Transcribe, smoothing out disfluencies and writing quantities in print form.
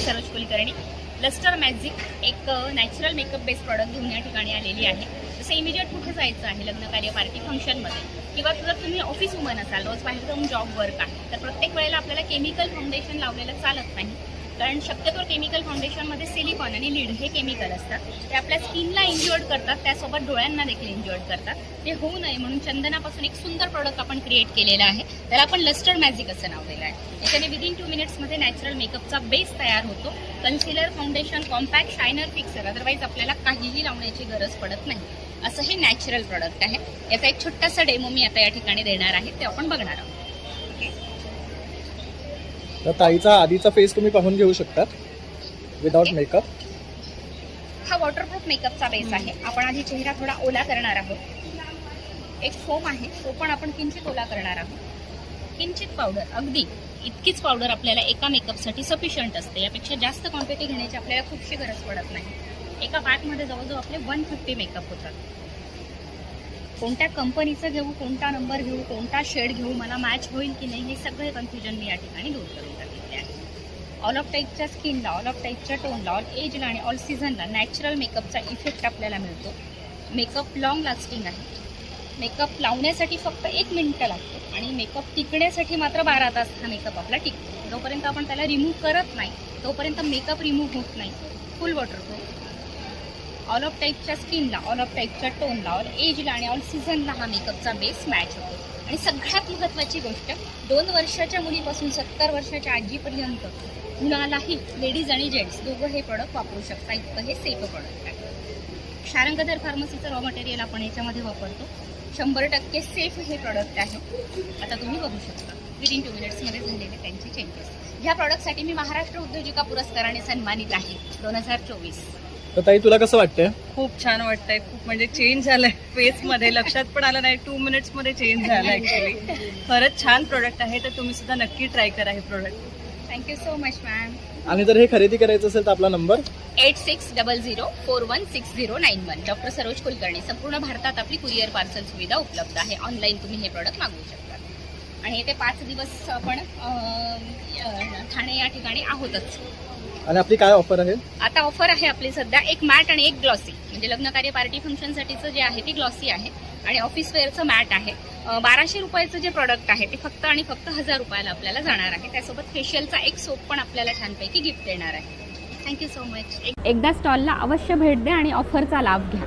Saroj Kulkarni. Lustre magic एक natural makeup based product घेऊन या ठिकाणी आलेली आहे. जसं इमिजिएट कुठे जायचं आहे, लग्न कार्य, पार्टी, फंक्शनमध्ये, किंवा जर तुम्ही ऑफिस वुमन असाल, रोज बाहेर जाऊन जॉब वर्क आहे, तर प्रत्येक वेळेला आपल्याला केमिकल फाउंडेशन लावलेलं चालत नाही. कारण शक्यतो केमिकल फाउंडेशनमध्ये सिलिकॉन आणि लीड हे केमिकल असतात. ते आपल्या स्किनला इंज्युअर्ड करतात, त्यासोबत डोळ्यांना देखील इंज्युअर्ड करतात. ते होऊ नये म्हणून चंदनापासून एक सुंदर प्रोडक्ट आपण क्रिएट केलेला आहे. त्याला आपण लस्टर मॅजिक असं नाव दिलं आहे. याच्याने विदिन 2 मिनिट्समध्ये नॅचरल मेकअपचा बेस तयार होतो. Concealer, foundation, compact, shiner, fixer, otherwise आपल्याला काहीही लावण्याची गरज पडत नाही. असं हे नॅचरल प्रोडक्ट आहे. याचा एक छोटासा डेमो मी आता या ठिकाणी देणार आहे, ते आपण बघणार आहोत. तर ताईचा आधीचा फेस तुम्ही पाहून घेऊ शकता विदाउट मेकअप. हा वॉटरप्रूफ मेकअपचा बेस आहे. आपण आधी चेहरा थोडा ओला करणार आहोत. एक फोम आहे, तो पण आपण किंचित ओला करणार आहोत. किंचित पावडर, अगदी इतकीच पावडर आपल्याला एका मेकअपसाठी सफिशियंट असते. यापेक्षा जास्त क्वांटिटी घेण्याची आपल्याला खूपशी गरज पडत नाही. एका पॅकमध्ये जवळजवळ आपले 150 मेकअप होतात. कोणत्या कंपनीचं घेऊ, कोणता नंबर घेऊ, कोणता शेड घेऊ, मला मॅच होईल की नाही, हे सगळे कन्फ्युजन मी या ठिकाणी दूर करून टाकलेले आहे. ऑल ऑफ टाईपच्या स्किनला, ऑल ऑफ टाईपच्या टोनला, ऑल एजला आणि ऑल सीझनला नॅचरल मेकअपचा इफेक्ट आपल्याला मिळतो. मेकअप लॉंग लास्टिंग आहे. मेकअप लावण्यासाठी फक्त 1 मिनिट लागतो आणि मेकअप टिकण्यासाठी मात्र 12 तास हा मेकअप आपला टिकतो. जोपर्यंत आपण त्याला रिमूव्ह करत नाही तोपर्यंत मेकअप रिमूव्ह होत नाही. फुल वॉटरप्रूफ, ऑल ऑफ टाईपच्या स्किनला, ऑल ऑफ टाईपच्या टोनला, ऑल एजला आणि ऑल सीझनला हा मेकअपचा बेस मॅच होतो. आणि सगळ्यात महत्त्वाची गोष्ट, 2 वर्षाच्या मुलीपासून 70 वर्षाच्या आजीपर्यंत कुणालाही, लेडीज आणि जेंट्स दोघं हे प्रोडक्ट वापरू शकता. इतकं हे सेफ प्रोडक्ट आहे. शारंगधर फार्मसीचं रॉ मटेरियल आपण याच्यामध्ये वापरतो. 100% सेफ हे प्रोडक्ट आहे. आता तुम्ही बघू शकता विदिन 2 मिनिट्समध्ये झालेले त्यांचे चेंजेस. ह्या प्रोडक्टसाठी मी महाराष्ट्र उद्योजिका पुरस्काराने सन्मानित आहे 2024. तर ताई तुला कसं वाटतंय? खूप छान वाटतंय. खूप म्हणजे चेंज झालंय फेसमध्ये, लक्षात पण आलं नाही. 2 मिनिट्समध्ये चेंज झालं ॲक्च्युली. खरंच छान प्रोडक्ट आहे. तर तुम्ही सुद्धा नक्की ट्राय करा हे product. Thank you so much ma'am. आणि जर हे खरेदी करायचं असेल तर आपला नंबर 8600416091. डॉक्टर सरोज कुलकर्णी. संपूर्ण भारतात आपली कुरिअर पार्सल सुविधा उपलब्ध आहे. ऑनलाईन तुम्ही हे प्रोडक्ट मागवू शकता. आणि येते 5 दिवस आपण ठाणे या ठिकाणी आहोतच. आणि आपली काय ऑफर आहे? आता ऑफर आहे आपली सध्या एक मॅट आणि एक ग्लॉसी. म्हणजे लग्न कार्य, पार्टी, फंक्शनसाठीचं जे आहे ते ग्लॉसी आहे आणि ऑफिस वेअरचं मॅट आहे. 1200 रुपयाचं जे प्रोडक्ट आहे ते फक्त आणि फक्त 1000 रुपयाला आपल्याला जाणार आहे. त्यासोबत फेशियलचा एक सोप पण आपल्याला छानपैकी गिफ्ट देणार आहे. Thank you so much. एकदा स्टॉलला अवश्य भेट द्या आणि ऑफरचा लाभ घ्या.